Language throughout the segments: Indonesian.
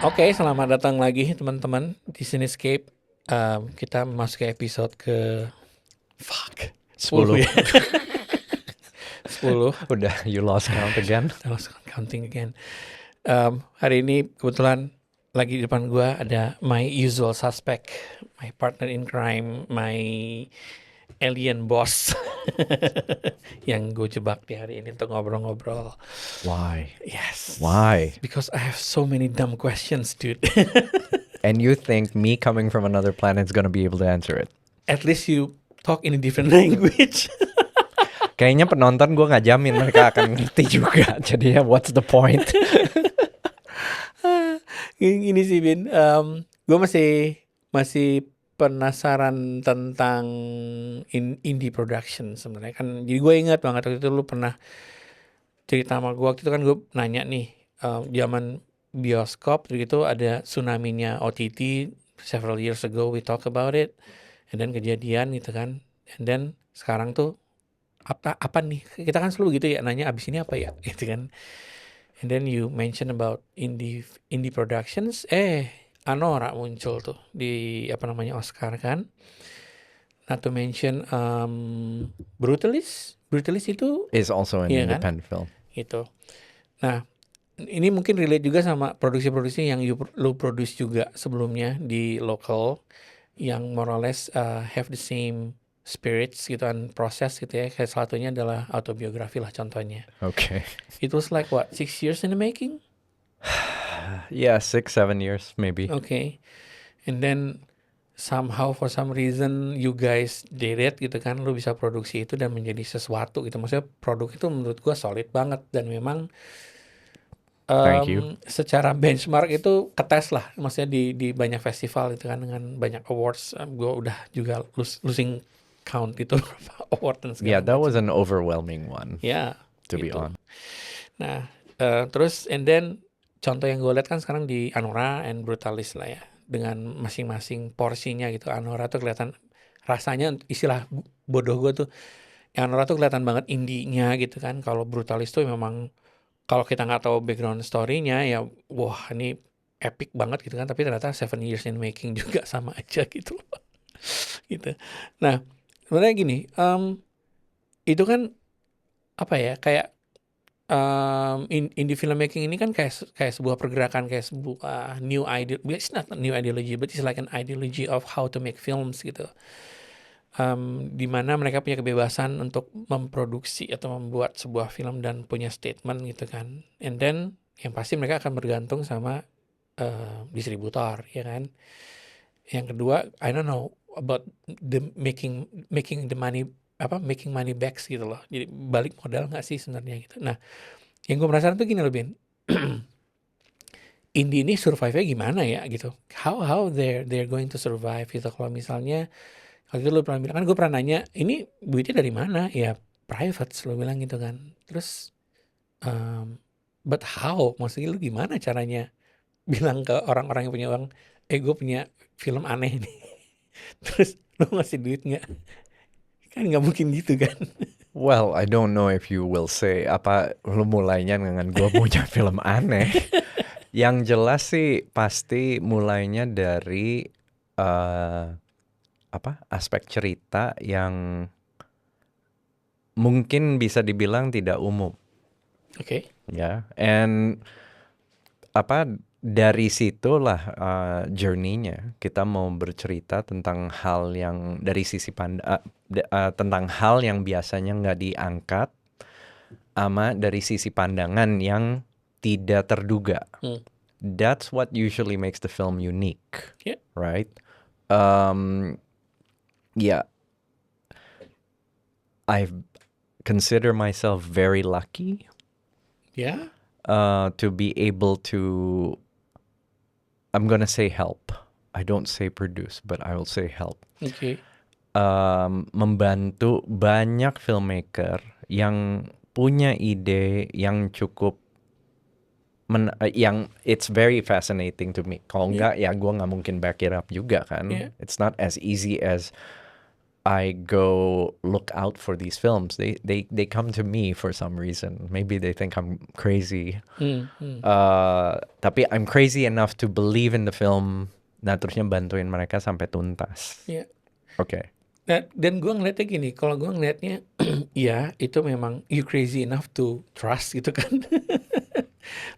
Oke, selamat datang lagi teman-teman di Cinescape. Kita masuk ke episode ke 10 10. ya. 10. Udah, you lost count again. I was counting again. Hari ini kebetulan lagi di depan gua ada my usual suspect, my partner in crime, my alien boss yang gue jebak di hari ini untuk ngobrol-ngobrol. Why? Yes. Why? Because I have so many dumb questions, dude. And you think me coming from another planet is gonna be able to answer it? At least you talk in a different language. Kayaknya penonton gue nggak jamin mereka akan ngerti juga. Jadinya what's the point? Gini sih Bin, gue masih penasaran tentang indie production sebenarnya kan. Jadi gue ingat banget waktu itu lu pernah cerita sama gue. Waktu itu kan gue nanya nih, zaman bioskop gitu ada tsunami-nya OTT several years ago, we talk about it, and then kejadian gitu kan, and then sekarang tuh apa nih, kita kan selalu gitu ya nanya abis ini apa ya gitu kan. And then you mention about indie productions. Anora muncul tuh di apa namanya Oscar kan. Not to mention Brutalist. Brutalist itu Is also an iya kan? independent film. Gitu. Nah, ini mungkin relate juga sama produksi-produksi yang lu produce juga sebelumnya di local yang more or less have the same spirits gitu kan, proses gitu ya. Kayak salah satunya adalah autobiografi lah contohnya. Okay. It was like what, 6 years in the making? Yeah, 6-7 years maybe. Okay. And then somehow for some reason you guys did it gitu kan, lu bisa produksi itu dan menjadi sesuatu gitu. Maksudnya produk itu menurut gua solid banget dan memang Thank you. secara benchmark itu ketes lah. Maksudnya di banyak festival gitu kan dengan banyak awards. Gua udah juga losing count itu berapa award dan segala Yeah, that was macam. an overwhelming one, Ya, to be gitu. honest. Nah, terus and then contoh yang gue lihat kan sekarang di Anora and Brutalis lah ya, dengan masing-masing porsinya gitu. Anora tuh kelihatan rasanya, istilah bodoh gue tuh, Anora tuh kelihatan banget indie-nya gitu kan. Kalau Brutalis tuh memang kalau kita nggak tahu background story-nya ya, wah ini epic banget gitu kan. Tapi ternyata 7 years in making juga sama aja gitu loh. Gitu. Nah, sebenarnya gini, itu kan apa ya, kayak indie filmmaking ini kan kayak sebuah pergerakan, kayak sebuah new idea. It's not a new ideology, but it's like an ideology of how to make films gitu. Di mana mereka punya kebebasan untuk memproduksi atau membuat sebuah film dan punya statement gitu kan. And then yang pasti mereka akan bergantung sama distributor, ya kan. Yang kedua, I don't know about the making the money, making money back gitu loh. Jadi balik modal nggak sih sebenarnya gitu. Nah, yang gue penasaran tuh gini loh Ben, indie ini survive-nya gimana ya gitu? How they're going to survive gitu? Kalau misalnya waktu itu lu pernah bilang kan, gue pernah nanya, ini duitnya dari mana? Ya private, lu bilang gitu kan. Terus but how? Maksudnya lu gimana caranya bilang ke orang-orang yang punya uang, gue punya film aneh nih. Terus lu ngasih duit nggak? Kan nggak mungkin gitu kan? Well, I don't know if you will say apa lu mulainya dengan gua punya film aneh. Yang jelas sih pasti mulainya dari aspek cerita yang mungkin bisa dibilang tidak umum. Oke. Ya, and dari situlah journey-nya kita mau bercerita tentang hal yang dari sisi tentang hal yang biasanya nggak diangkat, ama dari sisi pandangan yang tidak terduga. That's what usually makes the film unique, Yeah. right? Yeah, I consider myself very lucky. Yeah. To be able to, I'm gonna say help. I don't say produce, but I will say help. Oke. Membantu banyak filmmaker yang punya ide yang cukup, yang it's very fascinating to me. Kalau enggak ya gue nggak mungkin back it up juga kan. Yeah. It's not as easy as I go look out for these films. They come to me for some reason. Maybe they think I'm crazy. Tapi I'm crazy enough to believe in the film. Nah, terusnya bantuin mereka sampai tuntas. Iya. Oke. Nah, dan gue ngeliatnya gini, kalau gue ngeliatnya, ya itu memang you crazy enough to trust gitu kan.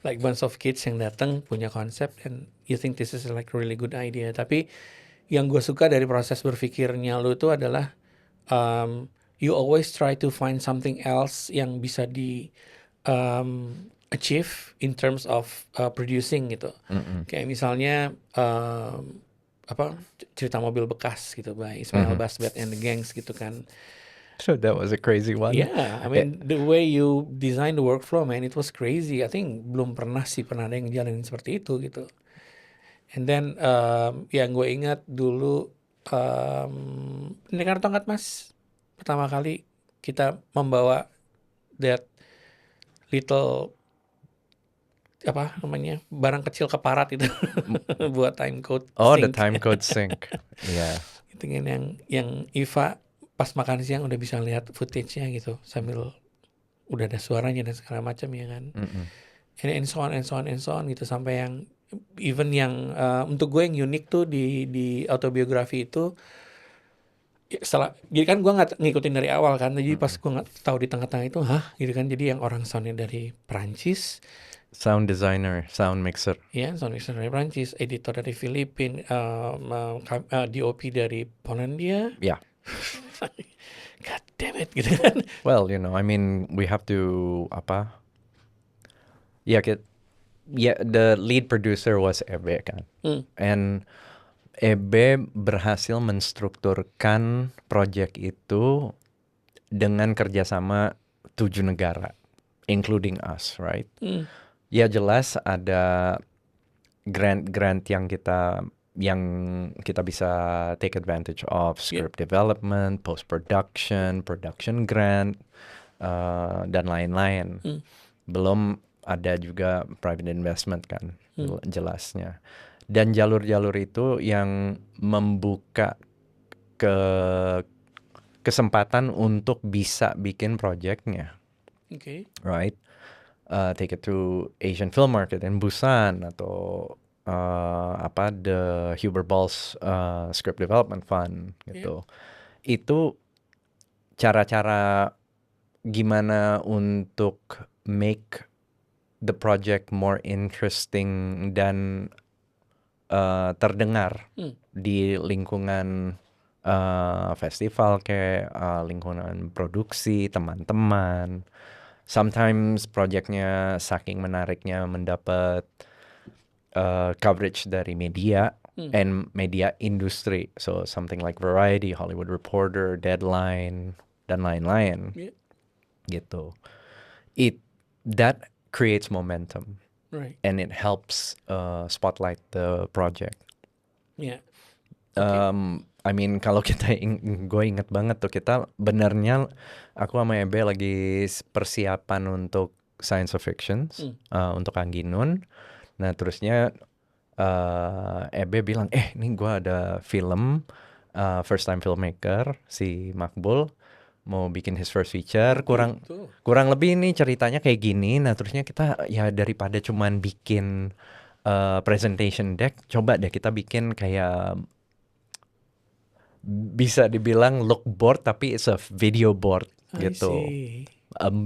Like bunch of kids yang datang punya konsep and you think this is like really good idea. Tapi yang gue suka dari proses berpikirnya lu itu adalah you always try to find something else yang bisa di achieve in terms of producing gitu. Kayak misalnya cerita mobil bekas gitu by Ismail Basbet and the Gangs gitu kan. So that was a crazy one. Yeah, I mean the way you design the workflow, man, it was crazy. I think belum pernah ada yang jalanin seperti itu gitu. And then yang gue ingat dulu Pendekar Tongkat Mas pertama kali kita membawa that little barang kecil ke Parat itu buat time code Oh, sync. the time code sync. Yeah. Itu kan yang Iva pas makan siang udah bisa lihat footage-nya gitu sambil udah ada suaranya dan segala macam ya kan. And so on gitu sampai yang even yang untuk gue yang unik tuh di autobiografi itu jadi kan gue nggak ngikutin dari awal kan, jadi pas gue nggak tahu di tengah-tengah itu gitu kan, jadi yang orang soundnya dari Prancis, Sound designer, sound mixer. ya sound mixer dari Prancis, editor dari Filipina, DOP dari Polandia. Yeah. God damn it gitu kan. Well, I mean, we have to the lead producer was Ebe kan. And Ebe berhasil menstrukturkan project itu dengan kerjasama 7 negara, including us, right? Ya jelas ada grant yang kita bisa take advantage of, script development, post-production, production grant, dan lain-lain. Belum ada juga private investment kan, jelasnya. Dan jalur-jalur itu yang membuka kesempatan untuk bisa bikin projectnya. Okay. Right? Take it to Asian Film Market in Busan atau the Huber Balls Script Development Fund gitu. Itu cara-cara gimana untuk make the project more interesting dan terdengar di lingkungan festival kayak lingkungan produksi, teman-teman. Sometimes projectnya saking menariknya mendapat coverage dari media and media industry. So something like Variety, Hollywood Reporter, Deadline, dan lain-lain. Gitu. That creates momentum. Right. And it helps spotlight the project. Yeah. I mean, kalau gue inget banget tuh, kita benernya aku sama Ebe lagi persiapan untuk Science of Fictions, untuk Angginun. Nah terusnya Ebe bilang, ini gue ada film, first time filmmaker, si Makbul, mau bikin his first feature, kurang lebih ini ceritanya kayak gini. Nah terusnya kita ya daripada cuman bikin presentation deck, coba deh kita bikin kayak bisa dibilang look board tapi it's a video board gitu.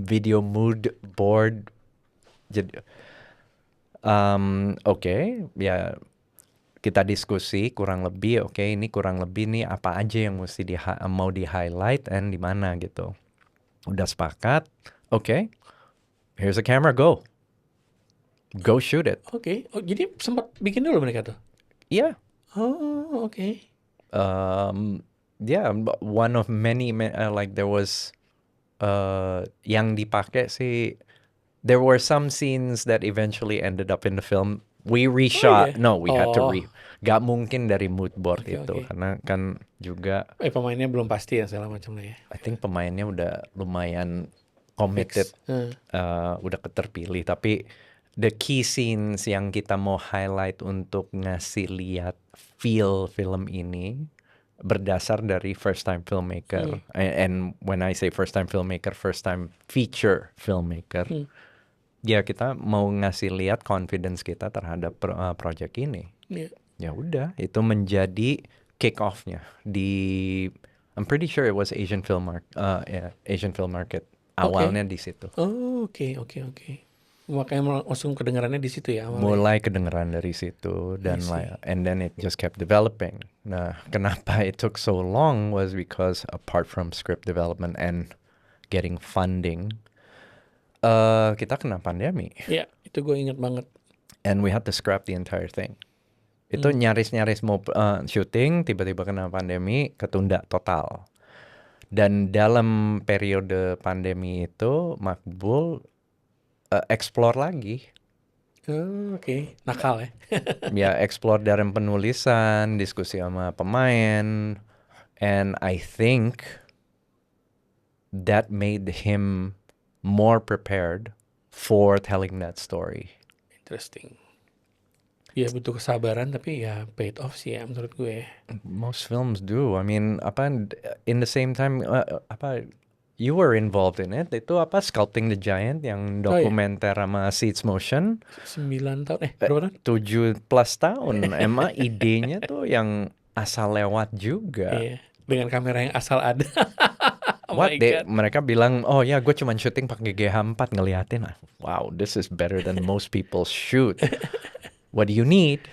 Video mood board. Jadi ya kita diskusi kurang lebih, ini kurang lebih nih apa aja yang mesti mau di highlight and di mana gitu. Udah sepakat, here's a camera, go shoot it. Oh jadi sempat bikin dulu mereka tuh? Iya. Oh oke. Yeah, one of many like there was yang dipakai sih. There were some scenes that eventually ended up in the film. We reshot. No, we had to gak mungkin dari mood board itu karena kan juga pemainnya belum pasti ya segala macam lah ya. I think pemainnya udah lumayan committed, udah terpilih. Tapi the key scenes yang kita mau highlight untuk ngasih lihat feel film ini berdasar dari first time filmmaker. And when I say first time filmmaker, first time feature filmmaker. Ya kita mau ngasih lihat confidence kita terhadap project ini. Iya. Ya udah, itu menjadi kick off-nya di I'm pretty sure it was Asian Film Market. Awalnya di situ. Oh, oke. Makanya langsung kedengarannya di situ ya awalnya. Mulai kedengeran dari situ dan and then it just kept developing. Nah, kenapa it took so long was because apart from script development and getting funding, kita kena pandemi. Iya, itu gue ingat banget. And we had to scrap the entire thing. Itu nyaris-nyaris mau syuting, tiba-tiba kena pandemi, ketunda total. Dan dalam periode pandemi itu, Makbul explore lagi. Oke. Nakal ya. Ya, explore dari penulisan, diskusi sama pemain. And I think that made him more prepared for telling that story. Interesting. Ya butuh kesabaran tapi ya paid off sih ya menurut gue. Most films do. I mean, in the same time, you were involved in it. Itu Sculpting the Giant yang dokumenter sama Seeds Motion. 9 tahun, berapa tahun? 7+ tahun. Emang idenya tuh yang asal lewat juga. Iya, dengan kamera yang asal ada. Mereka bilang, oh ya gue cuman syuting pakai GH4 ngeliatin. Wow, this is better than most people shoot. What do you need?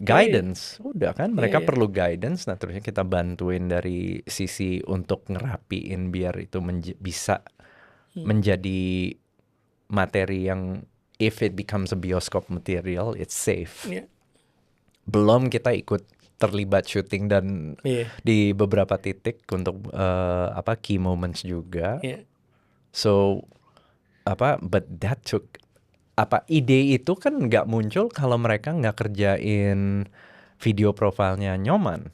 Guidance. Udah kan, mereka perlu guidance. Nah terusnya kita bantuin dari sisi untuk ngerapiin biar itu bisa menjadi materi yang if it becomes a bioskop material, it's safe. Belum kita ikut terlibat syuting dan di beberapa titik untuk key moments juga. So but that took ide itu kan nggak muncul kalau mereka nggak kerjain video profilnya Nyoman.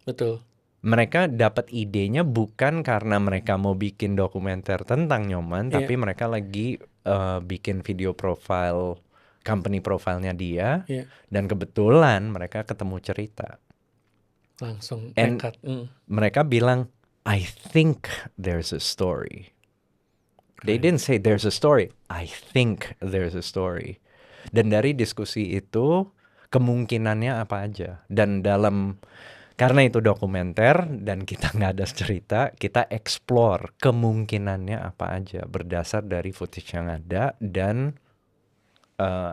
Betul. Mereka dapat idenya bukan karena mereka mau bikin dokumenter tentang Nyoman, tapi mereka lagi bikin video profile company profilnya dia, dan kebetulan mereka ketemu cerita. Langsung nekat. Mereka bilang, I think there's a story. They didn't say there's a story. I think there's a story. Dan dari diskusi itu kemungkinannya apa aja. Dan karena itu dokumenter dan kita nggak ada cerita, kita explore kemungkinannya apa aja berdasar dari footage yang ada dan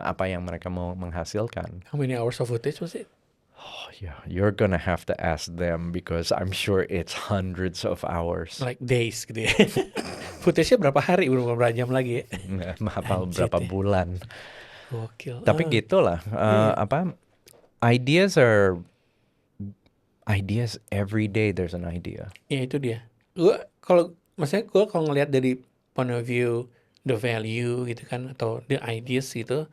apa yang mereka mau menghasilkan. How many hours of footage was it? Oh yeah, you're gonna have to ask them because I'm sure it's hundreds of hours. Like days gitu ya. Footage-nya berapa hari, berapa jam lagi ya? Berapa bulan. Gokil. Tapi gitulah, ideas every day there's an idea. Ya itu dia. Maksudnya gue kalau ngelihat dari point of view the value gitu kan, atau the ideas gitu,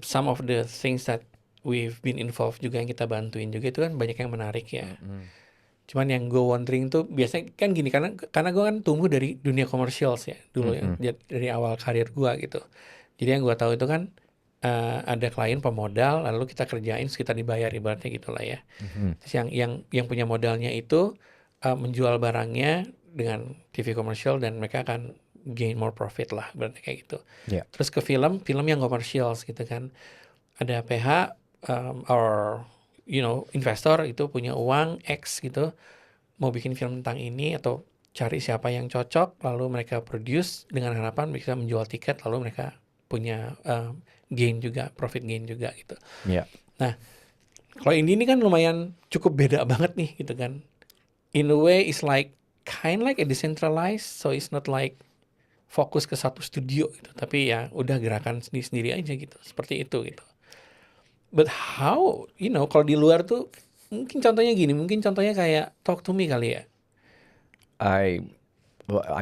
some of the things that we've been involved juga yang kita bantuin juga itu kan banyak yang menarik ya. Cuman yang gue wondering tuh biasanya kan gini, karena gue kan tumbuh dari dunia komersial ya dulu ya, dari awal karir gue gitu. Jadi yang gue tahu itu kan ada klien pemodal, lalu kita kerjain, kita dibayar ibaratnya gitulah ya. Terus yang punya modalnya itu menjual barangnya dengan TV komersial dan mereka akan gain more profit lah, berarti kayak gitu. Terus ke film yang komersial gitu kan, ada PH or investor itu punya uang X gitu, mau bikin film tentang ini atau cari siapa yang cocok, lalu mereka produce dengan harapan bisa menjual tiket, lalu mereka punya gain juga, profit gain juga gitu. Nah, kalau ini kan lumayan cukup beda banget nih gitu kan. In a way it's kind like a decentralized, so it's not like fokus ke satu studio gitu, tapi ya udah gerakan sendiri-sendiri aja gitu, seperti itu gitu. But how, kalau di luar tuh mungkin contohnya kayak Talk to Me kali ya. I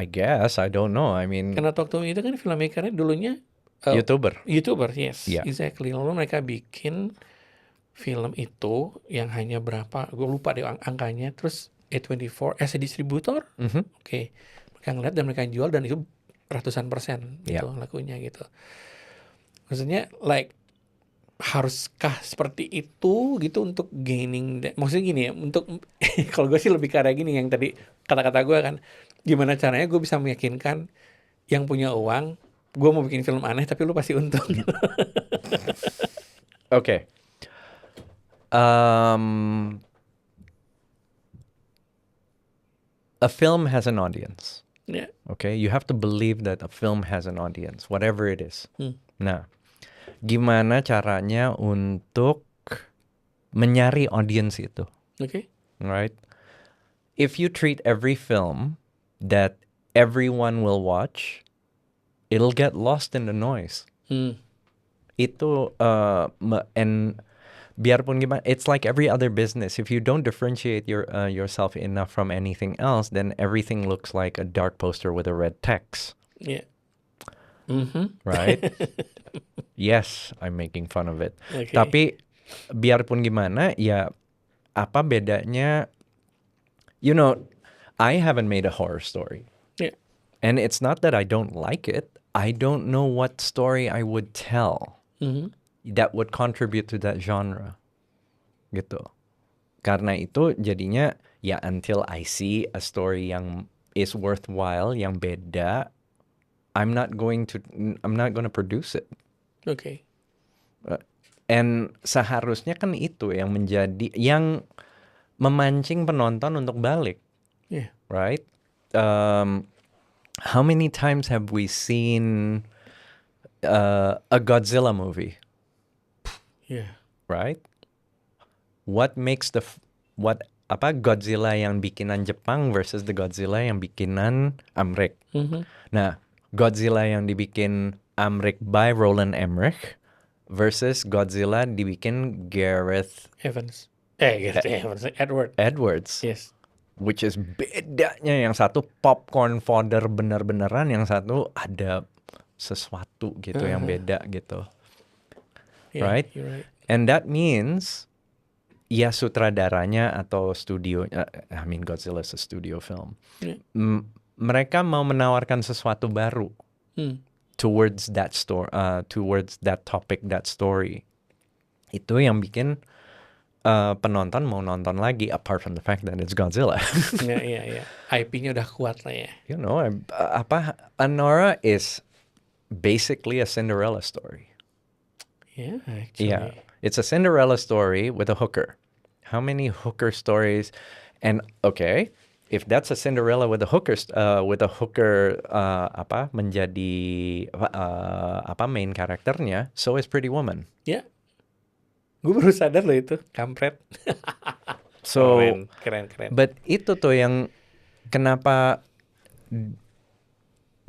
guess, I don't know. I mean, karena Talk to Me itu kan filmmakernya dulunya YouTuber, yes, exactly. Lalu mereka bikin film itu yang hanya berapa, gue lupa deh angkanya. Terus A24 as a distributor, oke, mereka ngeliat dan mereka jual dan itu ratusan persen gitu lakunya gitu. Maksudnya haruskah seperti itu gitu untuk maksudnya gini ya, untuk kalau gue sih lebih ke arah gini yang tadi kata-kata gue kan, gimana caranya gue bisa meyakinkan yang punya uang, gue mau bikin film aneh tapi lu pasti untung. Okay. A film has an audience. Ya. Okay, you have to believe that a film has an audience, whatever it is. Nah, gimana caranya untuk mencari audience itu? Oke. Right? If you treat every film that everyone will watch, it'll get lost in the noise. Itu and biarpun gimana, it's like every other business. If you don't differentiate yourself enough from anything else, then everything looks like a dark poster with a red text. Ya. Right? Yes, I'm making fun of it. Oke. Tapi biarpun gimana, ya apa bedanya? You know, I haven't made a horror story. Ya. And it's not that I don't like it. I don't know what story I would tell that would contribute to that genre. Gitu. Karena itu jadinya ya until I see a story yang is worthwhile, yang beda, I'm not gonna produce it. Oke. And seharusnya kan itu yang memancing penonton untuk balik. Ya. Right? How many times have we seen a Godzilla movie? Ya. Right? What makes Godzilla yang bikinan Jepang versus the Godzilla yang bikinan Amrik? Nah, Godzilla yang dibikin Amrik by Roland Emmerich versus Godzilla dibikin Gareth Evans. Edwards. Yes. Which is bedanya, yang satu popcorn fodder bener-beneran, yang satu ada sesuatu gitu yang beda gitu. Yeah, Right? you're right. And that means ya sutradaranya atau studio, I mean Godzilla is a studio film. Yeah. Mereka mau menawarkan sesuatu baru towards that towards that topic, that story. Itu yang bikin penonton mau nonton lagi, apart from the fact that it's Godzilla. Iya. IP-nya udah kuat lah ya. You know, Anora is basically a Cinderella story. Yeah, actually. Yeah, it's a Cinderella story with a hooker. How many hooker stories? And okay, if that's a Cinderella with a hooker, menjadi main karakternya, so is Pretty Woman. Ya. Gue baru sadar loh itu, kampret. So keren. But itu tuh yang kenapa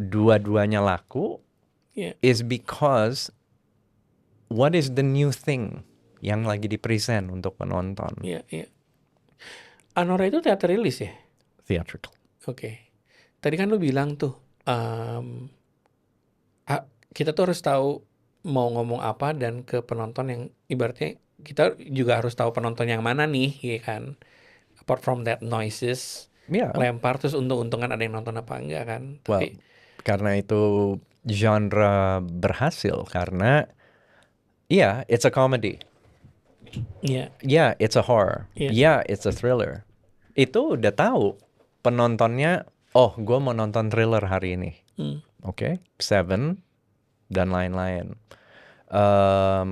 dua-duanya laku, is because what is the new thing yang lagi di-present untuk penonton? Iya. Anora itu teater rilis ya? Theatrical. Oke. Tadi kan lu bilang tuh, kita tuh harus tahu mau ngomong apa, dan ke penonton yang ibaratnya kita juga harus tahu penonton yang mana nih, ya kan? Apart from that noises, lempar terus untung-untungan ada yang nonton apa enggak kan? Tapi karena itu genre berhasil karena it's a comedy. It's a horror. It's a thriller. Itu udah tahu penontonnya, gue mau nonton thriller hari ini. Okay? Seven dan lain-lain.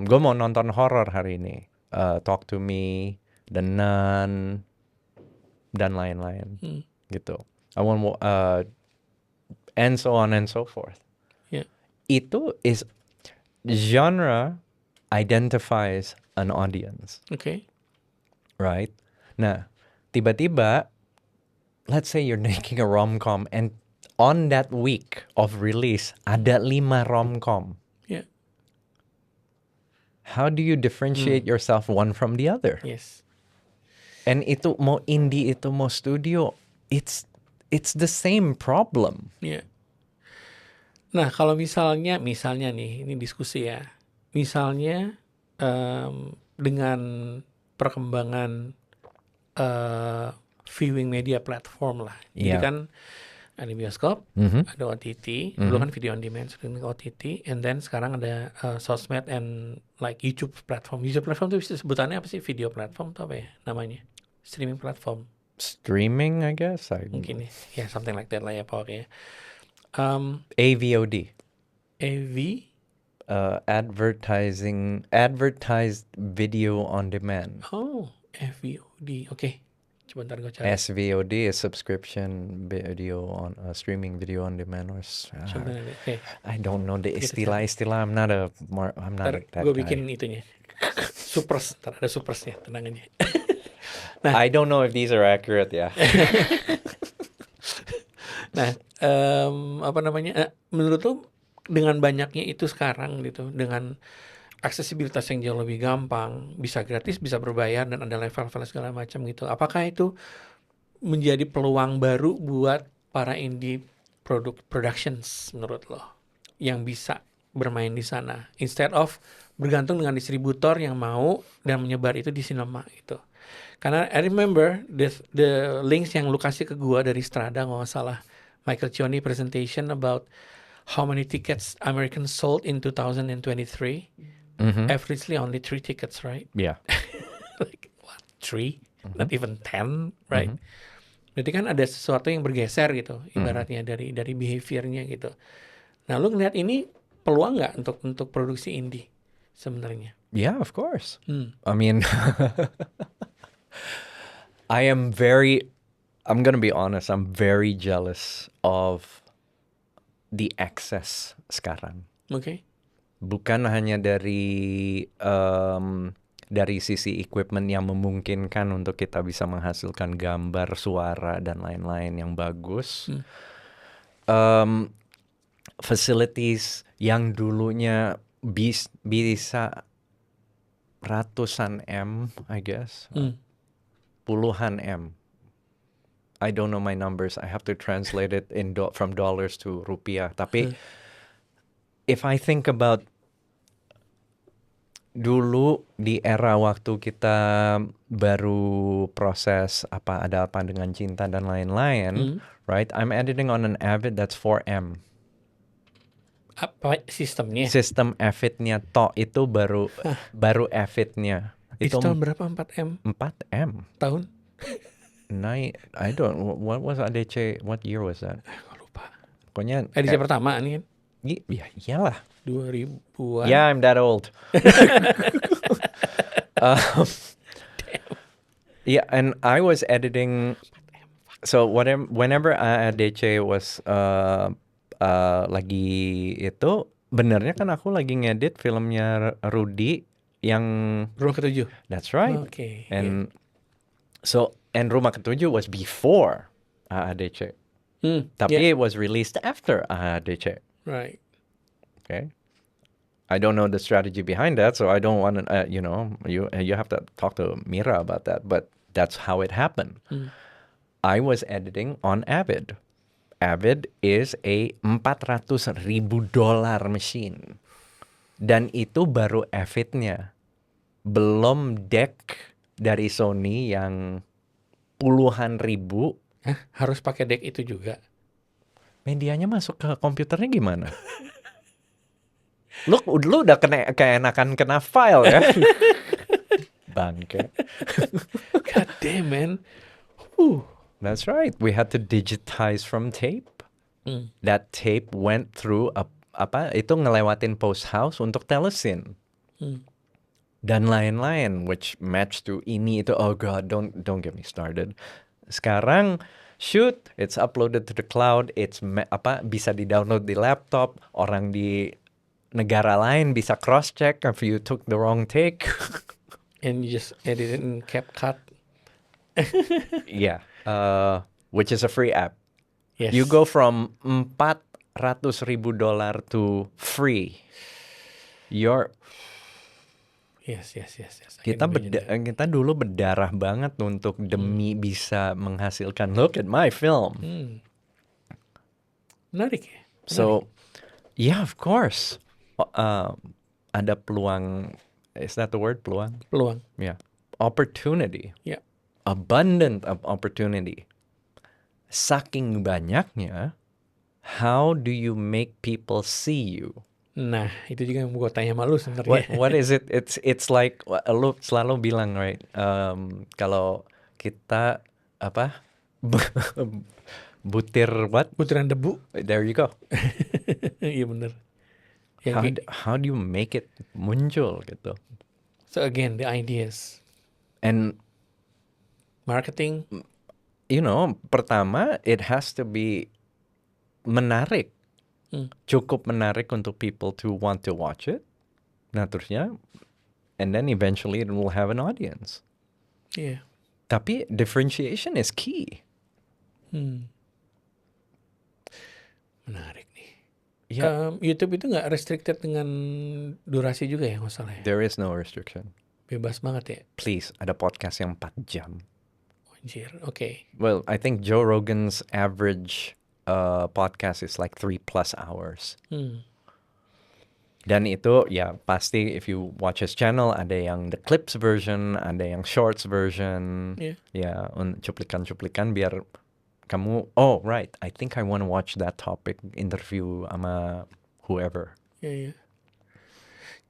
Gue mau nonton horror hari ini. Talk to Me, The Nun, dan lain-lain. Gitu. I want and so on and so forth. Itu is genre identifies an audience. Okay. Right? Nah, tiba-tiba, let's say you're making a rom-com and on that week of release, ada 5 rom-com. Yeah. How do you differentiate yourself one from the other? Yes. And itu mau indie, itu mau studio, it's the same problem. Yeah. Nah, kalau misalnya nih, ini diskusi ya. Misalnya dengan perkembangan viewing media platform lah. Jadi kan ada bioskop, ada OTT. Dulu kan video on demand, streaming OTT, and then sekarang ada sosmed and like YouTube platform. YouTube platform itu sebutannya apa sih? Video platform atau apa ya namanya? Streaming platform Streaming, I guess. mungkin ya, something like that lah ya pokoknya. AVOD. AV, Advertised video on demand. FVOD, oke. Coba ntar gue cari. SVOD is subscription video on streaming video on demand, or Coba nanti. Oke. I don't know the Gitu, istilah. I'm not Ntar that gue guy. bikin itunya. Supers, ntar ada supersnya, tenang aja. I don't know if these are accurate, ya. Nah, apa namanya? Menurut lo dengan banyaknya itu sekarang gitu, dengan aksesibilitas yang jauh lebih gampang, bisa gratis, bisa berbayar, dan ada level-level segala macam gitu. Apakah itu menjadi peluang baru buat para indie productions menurut lo yang bisa bermain di sana, instead of bergantung dengan distributor yang mau dan menyebar itu di sinema gitu? Karena I remember the links yang lu kasih ke gua dari Strada, nggak salah, Michael Cioni presentation about how many tickets Americans sold in 2023. Averagely only 3 tickets, right? Yeah. Like what? 3? Not even 10, right? Berarti kan ada sesuatu yang bergeser gitu, ibaratnya dari behaviornya gitu. Nah, lu ngeliat ini peluang nggak untuk produksi indie sebenarnya? Yeah, of course. I mean, I'm gonna be honest, I'm very jealous of the access sekarang. Oke. Bukan hanya dari sisi equipment yang memungkinkan untuk kita bisa menghasilkan gambar, suara, dan lain-lain yang bagus. Facilities yang dulunya bisa ratusan M, I guess. Puluhan M. I don't know my numbers. I have to translate it from dollars to rupiah. Tapi if I think about dulu di era waktu kita baru proses ada apa dengan cinta dan lain-lain, right? I'm editing on an Avid that's 4M. Apa sistemnya? Sistem Avid-nya itu baru Avid-nya. Itu tahun berapa? 4M? 4M. Tahun? I don't. What was ADC? What year was that? Gue lupa. Pokoknya Edisi pertama nih kan? Iya, iyalah. 2000-an. Yeah, I'm that old. Yeah, and I was editing. So whenever ADC was lagi itu, benernya kan aku lagi ngedit filmnya Rudy yang Rumah Ketujuh. That's right. Okay. And and Rumah Ketujuh was before ADC. Tapi it was released after ADC. Right. Okay. I don't know the strategy behind that, so I don't want to, you have to talk to Mira about that, but that's how it happened. I was editing on Avid. Avid is a $400,000 machine. Dan itu baru Avid-nya. Belum deck dari Sony yang puluhan ribu. Harus pakai deck itu juga. Medianya masuk ke komputernya gimana? Lu udah keenakan kena file ya. Bangke. God damn, man. That's right. We had to digitize from tape. That tape went through itu ngelewatin post house untuk telesin. Dan lain-lain, which match to ini itu. Oh god, don't get me started. Sekarang shoot, it's uploaded to the cloud, it's bisa di-download di laptop, orang di negara lain bisa cross-check if you took the wrong take. And you just edit it in CapCut. Yeah, which is a free app. Yes. You go from $400,000 to free. Yes. Kita dulu berdarah banget untuk demi bisa menghasilkan. Look at my film. Menarik ya. So, yeah, of course. Ada peluang. Is that the word? Peluang? Peluang. Yeah. Opportunity. Yeah. Abundant of opportunity. saking banyaknya, how do you make people see you? Nah, itu juga yang gue tanya sama lu sebenarnya. What is it? It's like lu selalu bilang, right? Kalau kita apa butir what? Butiran debu. There you go. Iya bener. Yang How do you make it muncul gitu? So again, the ideas, And marketing. pertama it has to be menarik. Cukup menarik untuk people to want to watch it. Nah, terusnya, and then eventually it will have an audience. Iya. Tapi differentiation is key. Menarik nih. Yeah. YouTube itu nggak restricted dengan durasi juga ya masalahnya? There is no restriction. Bebas banget ya? Please, ada podcast yang 4 jam. Anjir, oke. Well, I think Joe Rogan's average podcast is like 3+ hours. Dan itu ya pasti if you watch his channel ada yang the clips version, ada yang shorts version. Yeah. Ya, cuplikan-cuplikan biar kamu, oh right, I think I want to watch that topic interview sama whoever. Iya.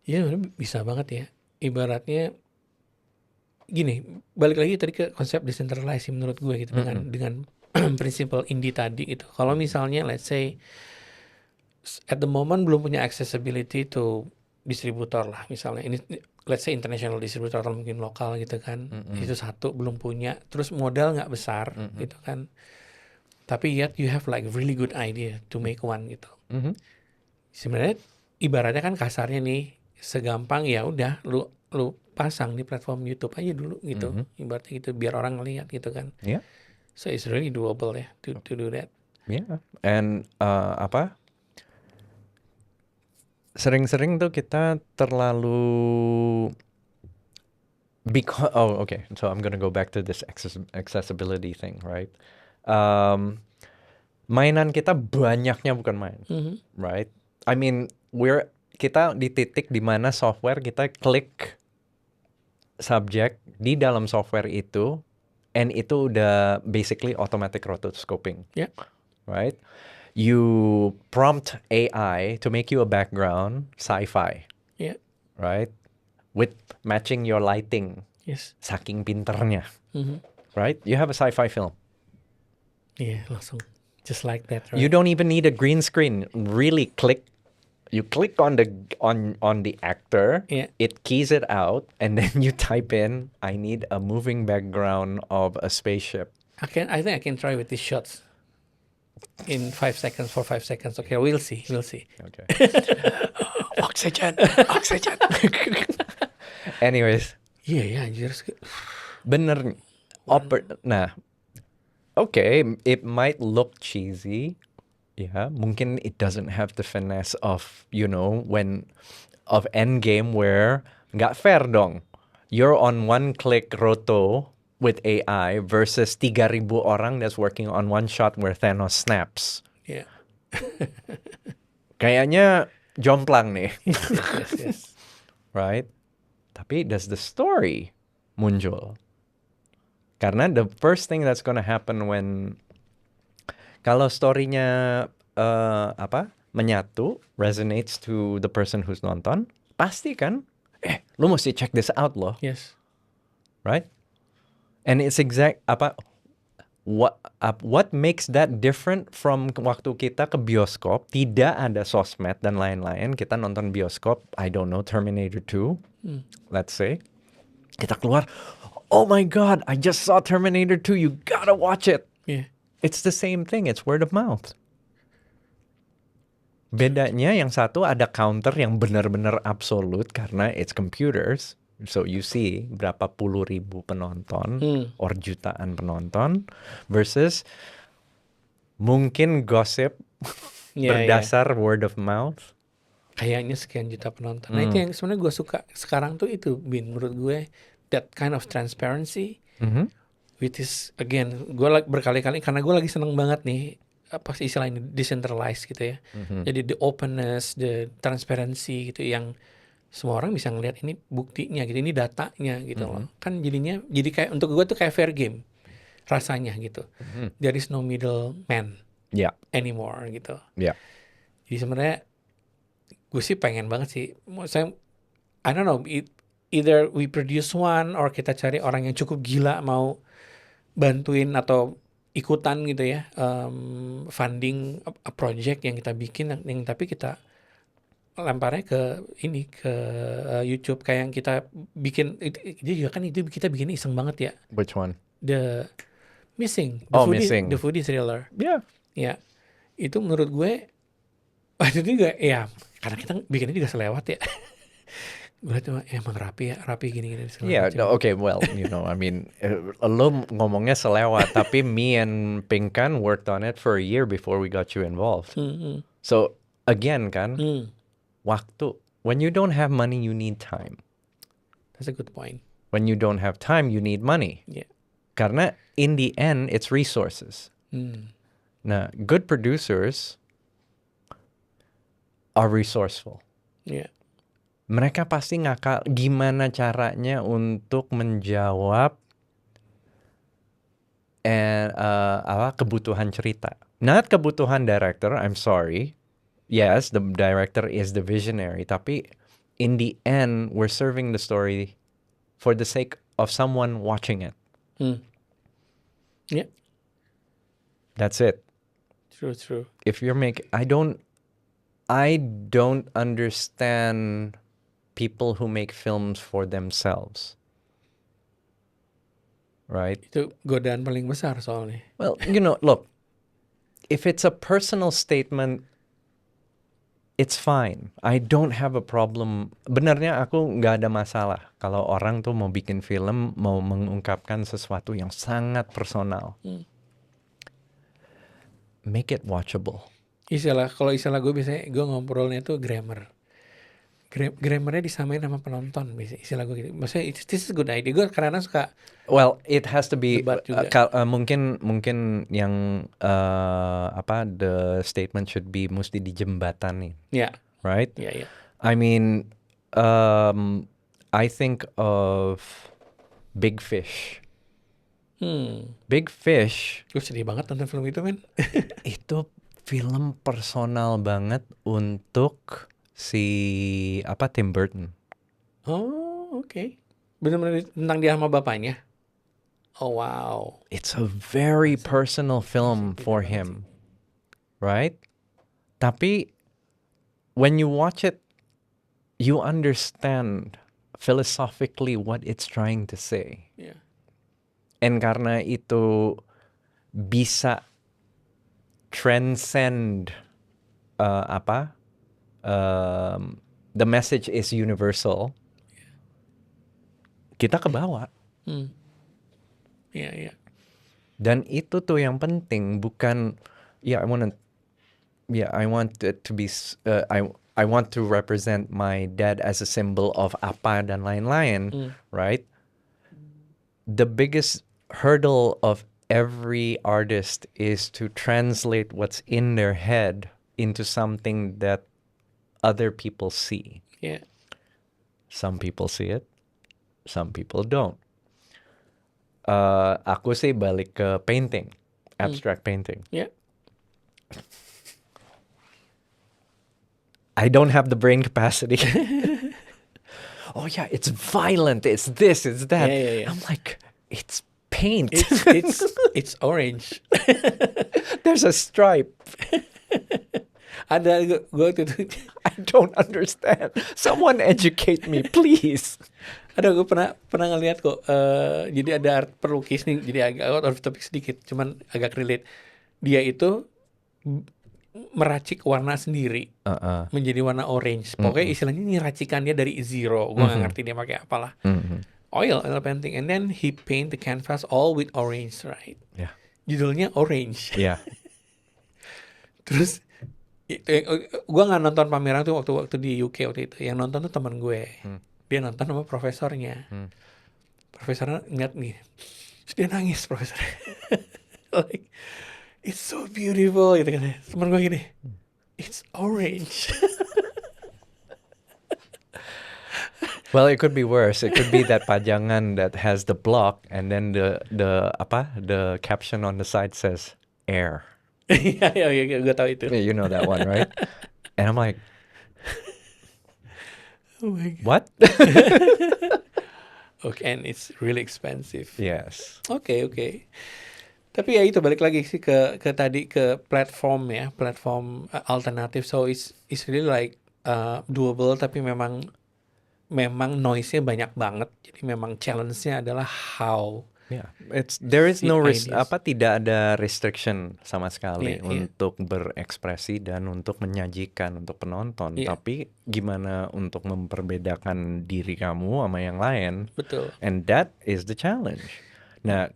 Iya, bisa banget ya. Ibaratnya gini, balik lagi tadi ke konsep decentralized menurut gue gitu dengan prinsipal indie tadi gitu. Kalau misalnya let's say at the moment belum punya accessibility to distributor lah misalnya. Ini let's say international distributor atau mungkin lokal gitu kan. Itu satu belum punya. Terus modal nggak besar gitu kan. Tapi yet you have like really good idea to make one gitu. Sebenarnya ibaratnya kan kasarnya nih segampang ya udah lu pasang di platform YouTube aja dulu gitu. Ibaratnya gitu biar orang ngeliat gitu kan. Yeah. So it's really doable ya to do that. Yeah. And sering-sering tuh kita terlalu okay. So I'm gonna go back to this accessibility thing, right? Mainan kita banyaknya bukan main, right? I mean, kita di titik di mana software kita klik subject di dalam software itu, and itu udah basically automatic rotoscoping. Yeah. Right? You prompt AI to make you a background sci-fi. Yeah. Right? With matching your lighting. Yes. Saking pinternya. Right? You have a sci-fi film. Yeah, langsung. Just like that, right? You don't even need a green screen. Really you click on the actor, Yeah. it keys it out, and then you type in, I need a moving background of a spaceship. I think I can try with these shots in 5 seconds, for 5 seconds. Okay, we'll see. Okay. Oxygen. Anyways. Iya, anjir. Bener. Nah, okay, it might look cheesy. Yeah, mungkin it doesn't have the finesse of, of Endgame where nggak fair dong. You're on one click roto with AI versus 3,000 orang that's working on one shot where Thanos snaps. Yeah. Kayaknya jomplang nih. Yes. Right? Tapi does the story muncul? Karena the first thing that's gonna happen kalau story-nya menyatu, resonates to the person who's nonton, pasti kan, lu mesti check this out loh. Yes. Right? And it's what makes that different from waktu kita ke bioskop, tidak ada sosmed dan lain-lain, kita nonton bioskop, I don't know, Terminator 2, let's say, kita keluar, oh my God, I just saw Terminator 2, you gotta watch it. Yeah. It's the same thing, it's word of mouth. Bedanya yang satu ada counter yang benar-benar absolut karena it's computers. So you see berapa puluh ribu penonton or jutaan penonton versus mungkin gosip berdasar word of mouth. Kayaknya sekian juta penonton. Nah itu yang sebenarnya gue suka sekarang tuh itu, Bin, menurut gue that kind of transparency. Which is again, gue berkali-kali karena gue lagi seneng banget nih apa sih istilah ini, decentralized gitu ya. Jadi the openness, the transparency gitu yang semua orang bisa ngelihat ini buktinya gitu, ini datanya gitu loh. Kan jadi kayak untuk gue tuh kayak fair game. rasanya gitu. Mhm. There is no middle man Ya, anymore gitu. ya. Jadi sebenarnya gue sih pengen banget sih. Saya I don't know, either we produce one or kita cari orang yang cukup gila mau bantuin atau ikutan gitu ya, funding a project yang kita bikin, yang tapi kita lemparnya ke ini ke YouTube kayak yang kita bikin itu juga kan, itu kita bikin iseng banget ya. Which one? The Missing, Oh, Missing. the foodie thriller. Yeah. Ya, itu menurut gue itu juga ya karena kita bikinnya juga selewat ya. Gue liat emang rapi gini-gini segala Yeah, macam. okay, well, I mean, lo ngomongnya selewat, tapi me and Pinkan worked on it for a year before we got you involved. Hmm. So, again kan, waktu. When you don't have money, you need time. That's a good point. When you don't have time, you need money. Yeah. Karena in the end, it's resources. Nah, good producers are resourceful. Yeah. Mereka pasti ngakal gimana caranya untuk menjawab kebutuhan cerita. Not kebutuhan director, I'm sorry. Yes, the director is the visionary, tapi in the end, we're serving the story for the sake of someone watching it. Yeah. That's it. True. If you're I don't understand people who make films for themselves. Right? Itu godaan paling besar soalnya. Well, look, if it's a personal statement, it's fine. I don't have a problem. Benarnya aku nggak ada masalah kalau orang tuh mau bikin film, mau mengungkapkan sesuatu yang sangat personal. Make it watchable. Kalau istilah gue biasanya gue ngobrolnya tuh grammar. Grammarnya disamain sama penonton biasanya, istilah gue gitu. Maksudnya this is a good idea. Gue karena suka. Well, it has to be Debat juga. mungkin yang the statement should be mesti dijembatanin. Ya. Right? Ya. I mean, I think of Big Fish. Big Fish. Gue sedih banget nonton film itu, men. Itu film personal banget untuk Tim Burton. Oh, oke. Benar-benar tentang dia sama bapaknya. Oh, wow. It's a very personal film for him. Right? Tapi when you watch it, you understand philosophically what it's trying to say. Yeah. And karena itu bisa transcend the message is universal. Kita kebawa. Iya. Dan itu tuh yang penting, bukan I want it to be I want to represent my dad as a symbol of apa dan lain-lain, right? The biggest hurdle of every artist is to translate what's in their head into something that other people see. Yeah. Some people see it, some people don't. Aku sih balik ke painting, abstract painting. Yeah. I don't have the brain capacity. Oh yeah, it's violent, it's this, it's that. Yeah. I'm like, it's paint. It's orange. There's a stripe. Ada gue tuh. I don't understand. Someone educate me, please. Ada gue pernah ngeliat kok. Jadi ada art pelukis nih. Jadi agak out of topic sedikit, cuman agak relate. Dia itu meracik warna sendiri menjadi warna orange. Pokoknya istilahnya ini racikannya dari zero. Gue nggak ngerti dia pakai apalah. Oil painting, and then he paint the canvas all with orange, right? Yeah. Judulnya Orange. Yeah. Terus gue nggak nonton pameran tuh waktu di UK waktu itu. Yang nonton tuh teman gue. Dia nonton sama profesornya. Profesornya ngeliat nih, terus dia nangis profesornya. Like, it's so beautiful gitu kan. Teman gue gini, it's orange. Well, it could be worse. It could be that pajangan that has the block and then the caption on the side says air. Iya, iya, iya, gue tahu itu. Yeah, you know that one, right? And I'm like, Oh my God. what? Okay, and it's really expensive. Yes. Oke, oke. Tapi ya itu balik lagi sih ke tadi ke platform ya, platform alternatif. So it's really like doable, tapi memang noise-nya banyak banget. Jadi memang challenge-nya adalah how Yeah, there is si no ideas. tidak ada restriction sama sekali Iya, iya, untuk berekspresi dan untuk menyajikan untuk penonton. iya, Tapi gimana untuk memperbedakan diri kamu sama yang lain? betul. And that is the challenge. Nah,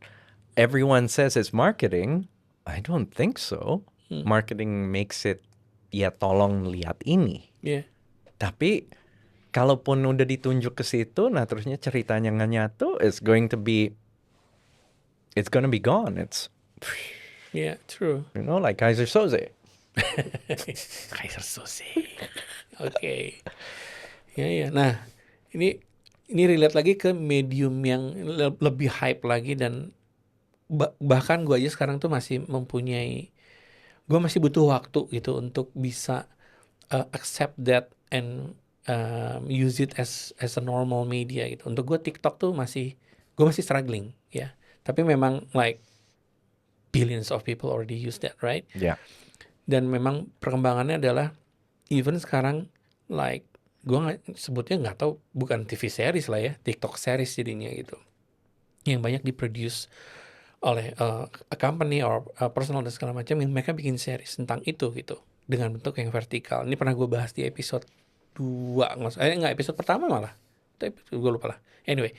everyone says it's marketing. I don't think so. Marketing makes it, ya tolong lihat ini. Iya, Tapi kalaupun udah ditunjuk ke situ, nah terusnya ceritanya nggak nyatu, it's gonna be gone. It's, iya, true. like Kaiser Soze. Kaiser Soze. Oke. Ya, ya. Nah, ini relate lagi ke medium yang lebih hype lagi dan bahkan gue aja sekarang tuh masih gue masih butuh waktu gitu untuk bisa accept that and use it as a normal media gitu. Untuk gue TikTok tuh gue masih struggling ya. Tapi memang like billions of people already use that, right? Yeah. Dan memang perkembangannya adalah even sekarang like gue sebutnya nggak tahu, bukan TV series lah ya, TikTok series jadinya gitu, yang banyak diproduce oleh a company or personal dan segala macam, yang mereka bikin series tentang itu gitu dengan bentuk yang vertikal. Ini pernah gue bahas di episode 2 nggak episode pertama malah, tapi gue lupa lah. Anyway,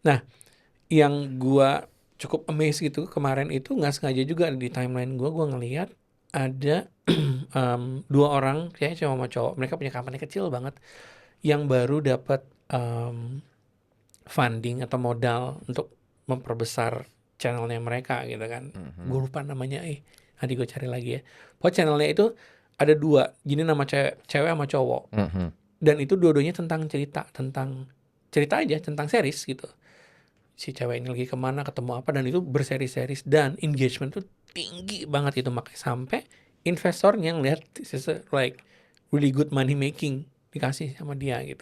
nah yang gue cukup amazed gitu kemarin itu, nggak sengaja juga di timeline gue ngelihat ada dua orang, kayaknya cowok sama cowok, mereka punya company kecil banget yang baru dapat funding atau modal untuk memperbesar channelnya mereka gitu kan. Gue lupa namanya, nanti gue cari lagi ya. Pokoknya channelnya itu ada dua, gini nama cewek sama cowok, dan itu dua-duanya tentang cerita aja, tentang series gitu. Si cewek ini lagi kemana, ketemu apa, dan itu berseri-series dan engagement tuh tinggi banget itu, makanya sampai investornya ngeliat this is like really good money making, dikasih sama dia gitu.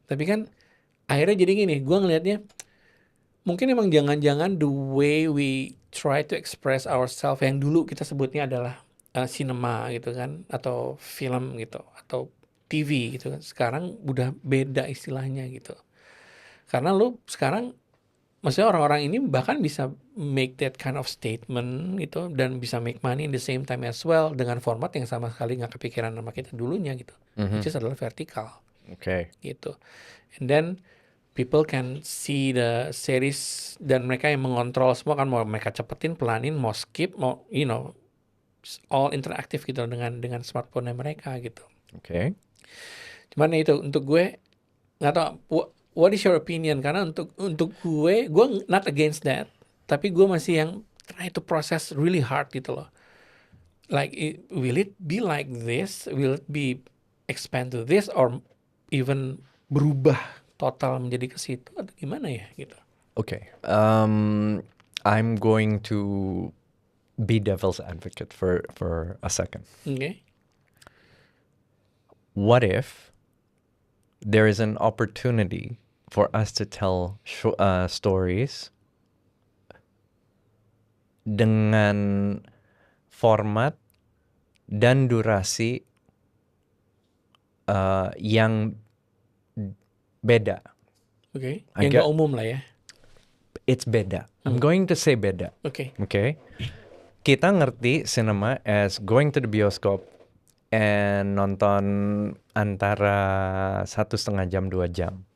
Tapi kan akhirnya jadi gini, gue ngelihatnya mungkin emang jangan-jangan the way we try to express ourselves yang dulu kita sebutnya adalah cinema gitu kan, atau film gitu, atau TV gitu kan, sekarang udah beda istilahnya gitu. Karena lu sekarang, maksudnya orang-orang ini bahkan bisa make that kind of statement gitu, dan bisa make money in the same time as well dengan format yang sama sekali nggak kepikiran sama kita dulunya gitu, which is adalah vertikal Okay. gitu. And then people can see the series, dan mereka yang mengontrol semua kan, mau mereka cepetin, pelanin, mau skip, mau all interaktif gitu dengan smartphone mereka gitu. Okay. Cuman itu untuk gue nggak tahu, what is your opinion? Karena untuk gue not against that, tapi gue masih yang try to process really hard gitu loh. Like will it be like this? Will it be expand to this, or even berubah total menjadi ke situ, atau gimana ya gitu? Okay. I'm going to be devil's advocate for a second. Okay. What if there is an opportunity for us to tell stories dengan format dan durasi yang beda? Okay. Yang nggak umum lah ya. It's beda. I'm going to say beda. Okay. Okay? Kita ngerti cinema as going to the bioskop and nonton antara 1,5 jam 2 jam.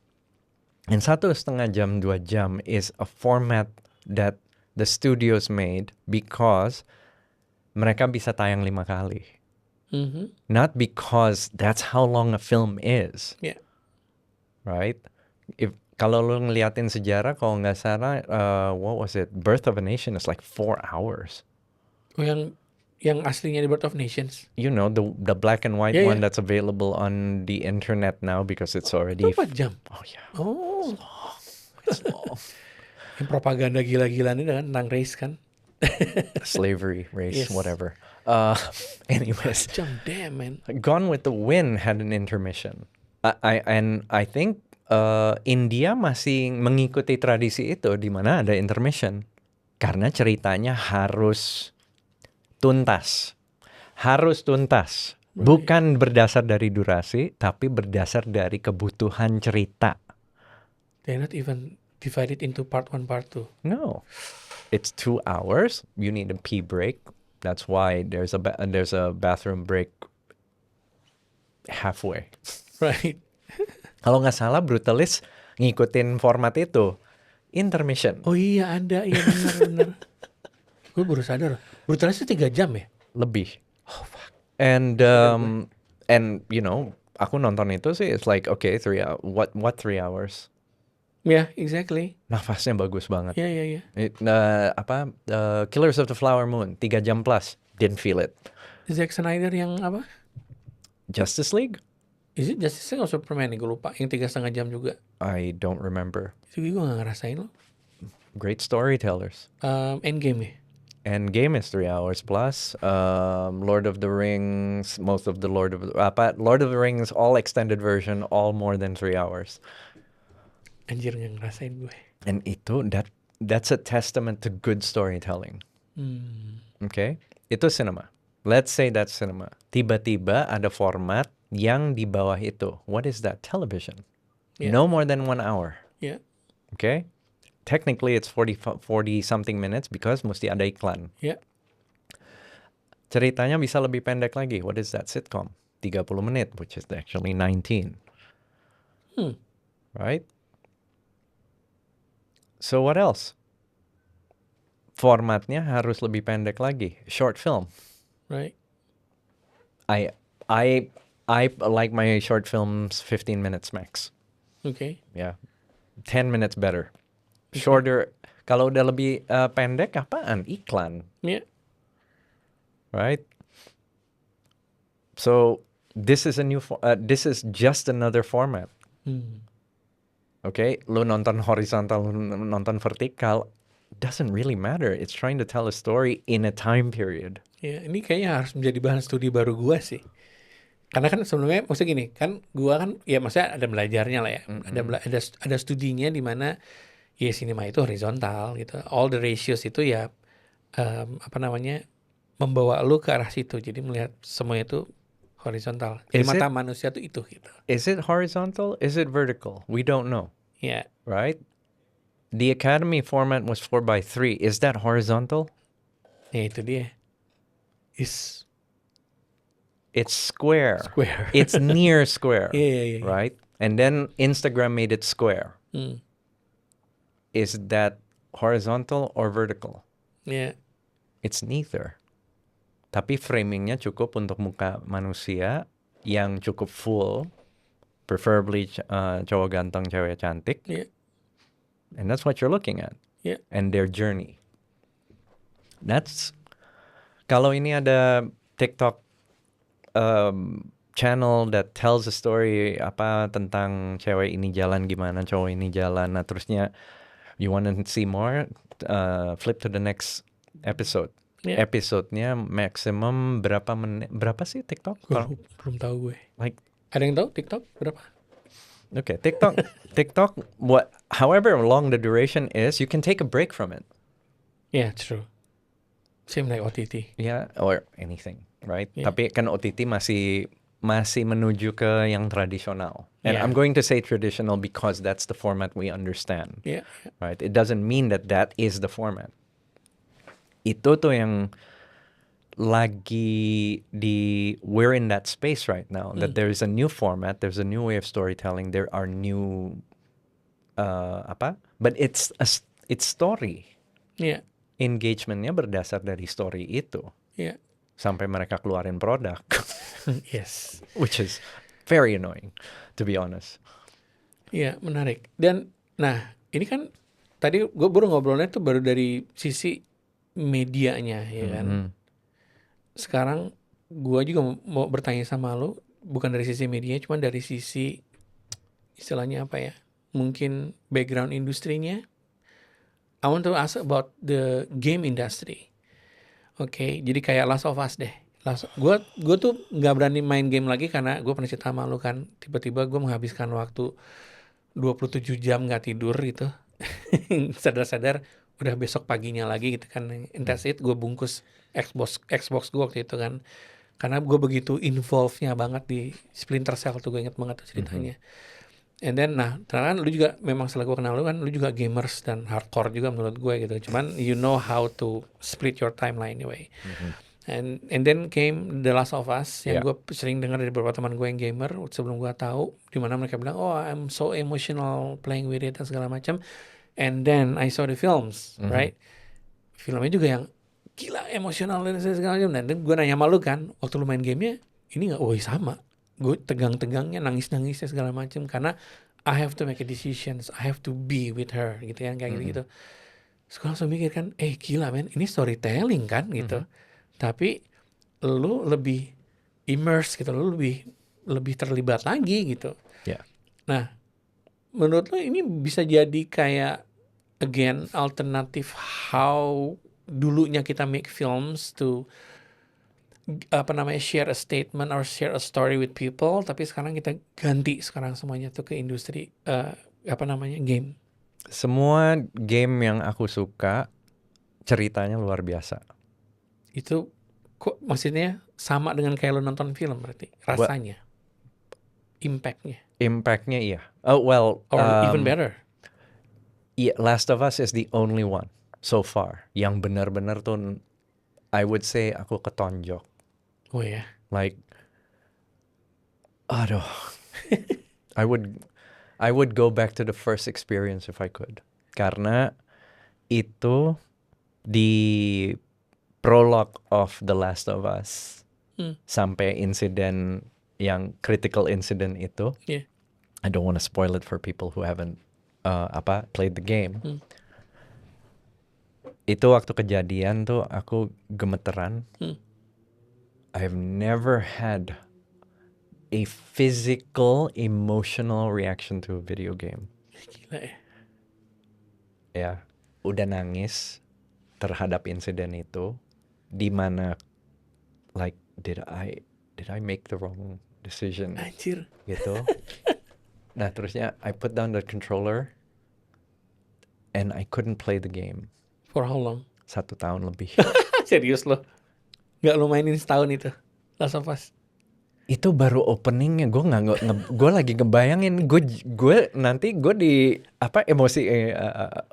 And 1,5 jam 2 jam is a format that the studios made because mereka bisa tayang 5 kali. Not because that's how long a film is. Yeah. Right? Kalau lu ngeliatin sejarah, kalau nggak salah, what was it? Birth of a Nation is like 4 hours. Oh, yang Yang aslinya di Birth of Nations. You know, the black and white Yeah, one yeah. that's available on the internet now because it's Itu already 4 jam. oh yeah, Oh, it's long. yang propaganda gila-gilaan itu kan tentang race kan. Slavery, race, Yes. whatever. Anyways, 4 jam, damn man. Gone with the Wind had an intermission. I think India masih mengikuti tradisi itu di mana ada intermission karena ceritanya harus tuntas. Harus tuntas. Right. Bukan berdasar dari durasi, tapi berdasar dari kebutuhan cerita. They're not even divided into part 1, part 2. No. It's 2 hours. You need a pee break. That's why there's a bathroom break halfway. Right. Kalau nggak salah Brutalist ngikutin format itu. Intermission. Oh iya ada, iya benar. Gue baru sadar. Brutalist itu 3 jam ya? Lebih. Oh fuck. And you know, aku nonton itu sih it's like okay, 3 what 3 hours. Yeah, exactly. Nafasnya bagus banget. Yeah, yeah, yeah. Killers of the Flower Moon 3 jam plus. Didn't feel it. Zack Snyder yang apa? Justice League? Is it Justice League atau Superman nih? Gue lupa. Yang 3,5 jam juga. I don't remember. Itu gue gak ngerasain loh. Great storytellers. Endgame ya? Endgame is 3 hours plus. Lord of the Rings, most of the Lord of the Rings, all extended version, all more than 3 hours. Anjir gak ngerasain gue. And itu that's a testament to good storytelling. Okay? Itu cinema. Let's say that's cinema. Tiba-tiba ada format yang di bawah itu. What is that? Television. Yeah. No more than 1 hour. Yeah. Okay? Technically it's 40 something minutes because mesti ada iklan. Yeah. Ceritanya bisa lebih pendek lagi. What is that? Sitcom. 30 menit, which is actually 19. Right? So what else? Formatnya harus lebih pendek lagi. Short film. Right. I like my short films 15 minutes max. Okay. Yeah. 10 minutes better. Shorter. Kalau udah lebih pendek apaan? Iklan. Yeah. Right? So this is this is just another format. Okay? Lu nonton horizontal, lu nonton vertikal, doesn't really matter. It's trying to tell a story in a time period. Ya, ini kayaknya harus menjadi bahan studi baru gua sih. Karena kan sebelumnya maksudnya gini, kan gua kan ya maksudnya ada belajarnya lah ya. Ada studinya di mana ya sinema itu horizontal gitu. All the ratios itu ya membawa lu ke arah situ. Jadi melihat semuanya itu horizontal. Di mata manusia tuh itu gitu. Is it horizontal? Is it vertical? We don't know. Ya. Right? The Academy format was 4:3. Is that horizontal? Ya itu dia. It's square. Square. It's near square. Yeah. Right? And then Instagram made it square. Is that horizontal or vertical? Yeah. It's neither. Tapi framingnya cukup untuk muka manusia yang cukup full, preferably cowok ganteng, cewek cantik. Yeah. And that's what you're looking at. Yeah. And their journey. That's kalau ini ada TikTok channel that tells a story tentang cewek ini jalan gimana, cowok ini jalan. Nah, terusnya you want to see more? Flip to the next episode. Yeah. Episodenya maximum berapa menit? Berapa sih TikTok? Belum tahu gue. Like, ada yang tahu TikTok berapa? Okay, TikTok. However long the duration is, you can take a break from it. Yeah, true. Same like OTT. Yeah, or anything, right? Yeah. Tapi kan OTT masih menuju ke yang tradisional. And Yeah. I'm going to say traditional because that's the format we understand. Yeah. Right? It doesn't mean that is the format. Itu tuh yang we're in that space right now, that there is a new format, there's a new way of storytelling, there are new but it's story. Yeah. Engagementnya berdasar dari story itu. Yeah. Sampai mereka keluarin produk. Yes. Which is very annoying, to be honest. Iya, menarik. Dan, nah, ini kan tadi gue baru ngobrolnya tuh baru dari sisi medianya, ya kan. sekarang gue juga mau bertanya sama lo, bukan dari sisi media, cuma dari sisi istilahnya apa ya? Mungkin background industrinya. I want to ask about the game industry. Oke, jadi kayak Last of Us deh. Gue tuh nggak berani main game lagi karena gue pernah cerita sama lu kan. Tiba-tiba gue menghabiskan waktu 27 jam nggak tidur gitu. Sadar-sadar udah besok paginya lagi gitu kan. And that's it, gue bungkus Xbox gue waktu itu kan. Karena gue begitu involve-nya banget di Splinter Cell tuh, gue inget banget tuh ceritanya. And then, nah, ternyata lu juga memang setelah gue kenal lu kan, lu juga gamers dan hardcore juga menurut gue gitu. Cuman you know how to split your time lah anyway. And then came The Last of Us yang Yeah. gue sering dengar dari beberapa teman gue yang gamer sebelum gue tahu, dimana mereka bilang, oh I'm so emotional playing with it dan segala macam. And then I saw the films, right? Filmnya juga yang gila emosional dan segala macam. Dan gue nanya sama lu kan, waktu lu main gamenya, ini nggak? Oh sama. Gue tegang-tegangnya, nangis-nangisnya segala macam karena I have to make a decisions, I have to be with her gitu ya, kayak gitu-gitu. Terus gue langsung mikir kan, gila men, ini storytelling kan gitu. Tapi lu lebih immerse gitu, lu lebih terlibat lagi gitu. Yeah. Nah, menurut lu ini bisa jadi kayak again alternatif how dulunya kita make films to share a statement or share a story with people, tapi sekarang kita ganti sekarang semuanya tuh ke industri game. Semua game yang aku suka ceritanya luar biasa. Itu kok maksudnya sama dengan kayak lo nonton film berarti rasanya, Impactnya iya. Oh well, or even better. yeah, Last of Us is the only one so far yang benar-benar tuh I would say aku ketonjok. Oh ya. Like, aduh, I would go back to the first experience if I could. Karena itu di prologue of The Last of Us sampai insiden yang critical incident itu. Yeah. I don't want to spoil it for people who haven't played the game. Itu waktu kejadian tuh aku gemeteran. I've never had a physical, emotional reaction to a video game. Gila ya. Ya, udah nangis terhadap insiden itu, di mana like did I make the wrong decision? Anjir. Gitu. Nah, terusnya I put down the controller and I couldn't play the game. For how long? 1 tahun lebih. Serius lo? Nggak lo mainin setahun itu Last of Us? Itu baru openingnya, gue lagi ngebayangin gue nanti gue di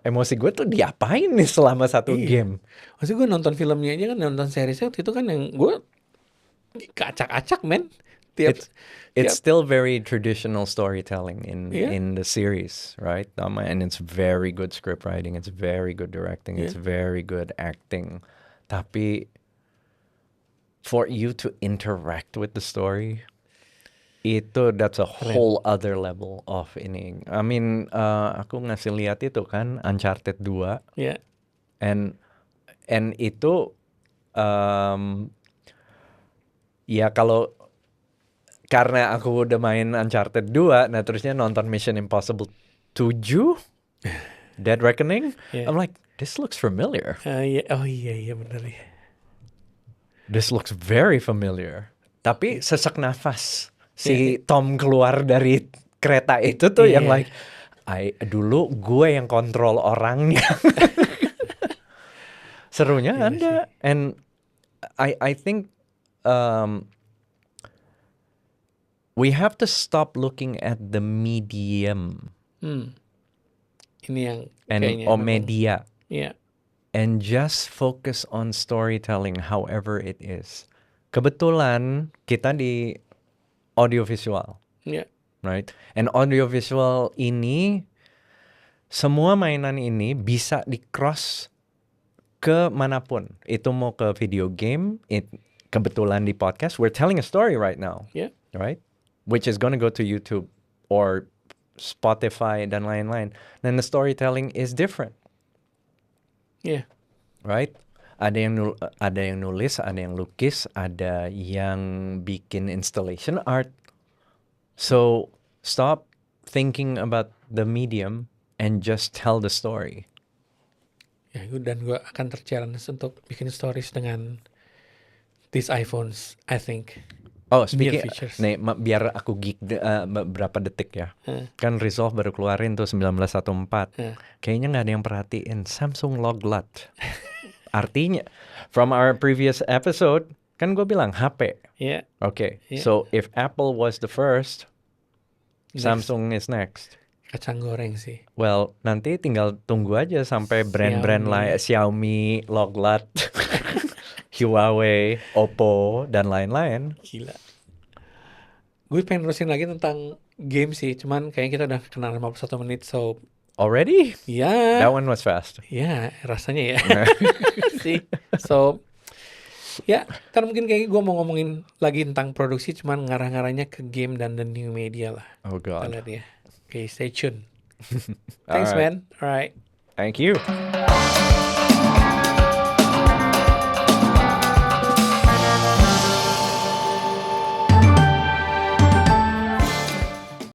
emosi gue tuh diapain nih selama satu game. Maksudnya gue nonton filmnya aja kan, nonton seriesnya waktu itu kan yang gue kacak-acak men. It's still very traditional storytelling in the series, right? And it's very good script writing, it's very good directing, it's very good acting. Tapi for you to interact with the story, that's a whole other level of ini. I mean, aku ngasih lihat itu kan Uncharted 2. Yeah. And itu ya kalau karena aku udah main Uncharted 2, nah terusnya nonton Mission Impossible 7, Dead Reckoning, I'm like, this looks familiar. Oh iya benar ya. This looks very familiar. Tapi sesak nafas si Tom keluar dari kereta itu tuh yang like, dulu gue yang kontrol orangnya. Serunya ada. And I think we have to stop looking at the medium. Ini yang media. Yeah. And just focus on storytelling however it is. Kebetulan kita di audiovisual. Yeah. Right? And audiovisual ini, semua mainan ini bisa di-cross ke manapun. Itu mau ke video game, kebetulan di podcast, we're telling a story right now. Yeah. Right? Which is going to go to YouTube or Spotify dan lain-lain. Then the storytelling is different. Yeah. Right? ada yang nulis, ada yang lukis, ada yang bikin installation art. So stop thinking about the medium and just tell the story. Ya, dan gue akan ter-challenge untuk bikin stories dengan these iPhones, I think. Oh, Near speaking, features. nih biar aku geek beberapa detik ya. Kan Resolve baru keluarin tuh 1914. Kayaknya nggak ada yang perhatiin Samsung Log Lat. Artinya, from our previous episode, kan gue bilang HP. Ya, Okay, Yeah. so if Apple was the first, next. Samsung is next. Kacang goreng sih. Well, nanti tinggal tunggu aja sampai brand-brand lain, Xiaomi, Log Lat, Huawei, Oppo, dan lain-lain. Gila. Gue pengen terusin lagi tentang game sih, cuman kayaknya kita udah kenal 51 menit, so Already? ya, That one was fast. ya rasanya ya. sih. So, ya, kan mungkin kayak gue mau ngomongin lagi tentang produksi, cuman ngarah-ngarahnya ke game dan the new media lah. Oh Kita God. lihat ya. Oke, stay tuned. Thanks, Alright. man. Alright. Thank you.